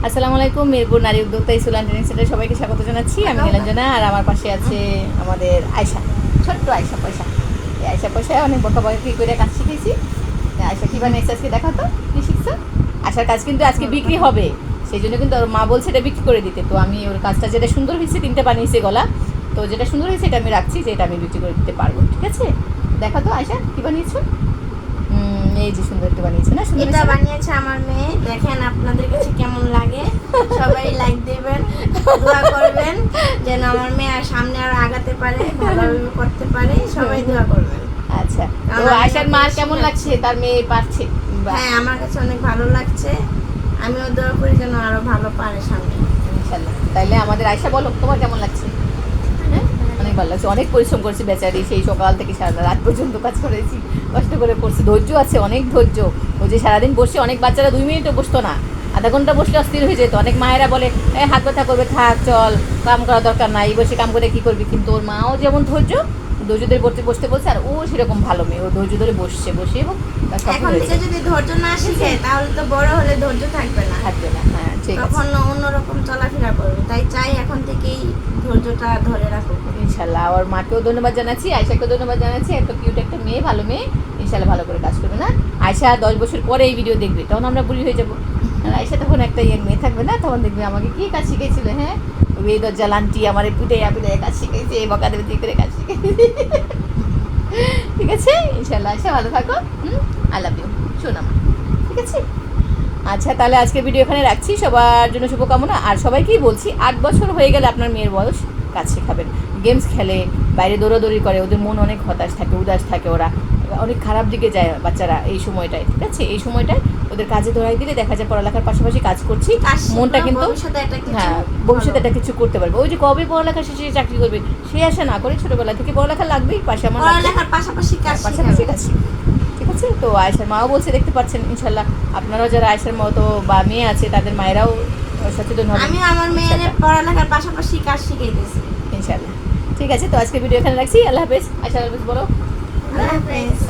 আসসালামু আলাইকুম, মিরপুর নারী উদ্যোক্তা ইসলাম ট্রেনিং সেন্টারে সবাইকে স্বাগত জানাচ্ছি। আমি নীলাঞ্জনা, আর আমার পাশে আছে আমাদের আয়শা, ছোট্ট আয়শা পয়সা। এই আয়শা পয়সায় অনেক বকাবকি করে কাজ শিখেছি। আয়শা কী বানিয়েছে আজকে দেখা তো, কী শিখছো? আশার কাজ কিন্তু আজকে বিক্রি হবে, সেই জন্য কিন্তু ওর মা বলছে এটা বিক্রি করে দিতে। তো আমি ওর কাজটা যেটা সুন্দর হয়েছে, 3টে বানিয়েছে গলা, তো যেটা সুন্দর হয়েছে এটা আমি রাখছি, যে এটা আমি বিক্রি করে দিতে পারবো। ঠিক আছে, দেখা তো আয়শা কী বানিয়েছো? এই যে সুন্দর একটা বানিয়েছে না, সুন্দর এটা বানিয়েছে আমার মেয়ে। দেখেন আপনাদের কাছে কেমন লাগে, সবাই লাইক দিবেন, দোয়া করবেন যেন আমার মেয়ে আর সামনে আরো আগাতে পারে, ভালোভাবে করতে পারে, সবাই দোয়া করবেন। আচ্ছা, তো আয়শার মার কেমন লাগছে, তার মেয়ে পারছে? হ্যাঁ, আমার কাছে অনেক ভালো লাগছে। আমিও দোয়া করি যেন আরো ভালো পারে সামনে, ইনশাল্লাহ। তাইলে আমাদের আয়শা বলো, তোমার কেমন লাগছে? হ্যাঁ, অনেক ভালো লাগছে। অনেক পরিশ্রম করছি বেচারি, সেই সকাল থেকে সারা রাত পর্যন্ত কাজ করেছি, কষ্ট করে করছি। ধৈর্য আছে, অনেক ধৈর্য। ও যে সারাদিন বসে, অনেক বাচ্চারা 2 মিনিটও বসতো না, আধা ঘন্টা বসলে অস্থির হয়ে যেত। অনেক মায়েরা বলে হাত ব্যথা করবে, থাক চল, কাম করা দরকার নাই, বসে কাম করে কী করবি। কিন্তু ওর মাও যেমন ধৈর্য ধরে বসতে বলছে, আর ও সেরকম ভালো মেয়ে, ও ধৈর্য ধরে বসে এবং তার সফল এখন হয়েছে। সে যদি ধৈর্য না শিখে তাহলে তো বড় হলে ধৈর্য থাকবে না, থাকবে না। হ্যাঁ, ঠিক আছে, তখন অন্যরকম চলাফেরা করবে। তাই চাই এখন থেকেই ধৈর্যটা ধরে রাখুক ইনশাল্লাহ। আর মাকেও ধন্যবাদ জানাচ্ছি, আয়শাকেও ধন্যবাদ জানাচ্ছি। একটা কিউট একটা মেয়ে, ভালো মেয়ে, ইনশাল্লাহ ভালো করে কাজ করবে। না, আয়শা 10 বছর পরে এই ভিডিও দেখবে, তখন আমরা বুড়ি হয়ে যাবো। আর আয়শা তখন একটা মেয়ে থাকবে না, তখন দেখবে আমাকে কী কাজ শিখেছিল। হ্যাঁ, ওই দরজা লান্টি আমার পিঠে কাজ শিখেছে, এই বকা দেবে করে কাজ শিখেছে। ঠিক আছে, ইনশাল্লাহ আয়শা ভালো থাকো। আই লাভ ইউ শোনাম। ঠিক আছে, আচ্ছা তাহলে আজকে ভিডিও এখানে রাখছি। সবার জন্য শুভকামনা। আর সবাইকেই বলছি, 8 বছর হয়ে গেলে আপনার মেয়ের বয়স, কাজ শেখাবেন। গেমস খেলে, বাইরে দৌড়াদৌড়ি করে, ওদের মন অনেক হতাশ থাকে, উদাস থাকে, ওরা অনেক খারাপ দিকে যায় বাচ্চারা এই সময়টায়। ঠিক আছে, এই সময়টায় ওদের কাজে ধরাই দিলে দেখা যায় পড়ালেখার পাশাপাশি কাজ করছি, মনটা কিন্তু হ্যাঁ ভবিষ্যতে একটা কিছু করতে পারবে। ওই যে কবে পড়ালেখা শেষে চাকরি করবে সে আশা না করে, ছোটোবেলা থেকে পড়ালেখা লাগবেই, পাশে আমার পড়ালেখার পাশাপাশি পাশাপাশি কাজ। ঠিক আছে, তো আয়শার মাও বলছে, দেখতে পাচ্ছেন ইনশাল্লাহ। আপনারাও যারা আয়শার মতো বা মেয়ে আছে, তাদের মায়েরাও সচেতন হবে। আমি আমার মেয়ের পড়ালেখার পাশাপাশি কাজ শিখাইতেছি ইনশাল্লাহ। ঠিক আছে, তো আজকে ভিডিও এখানে রাখছি। আল্লাহ হাফেজ। আয়শা আল্লাহ হাফেজ বলো। আল্লাহ হাফেজ।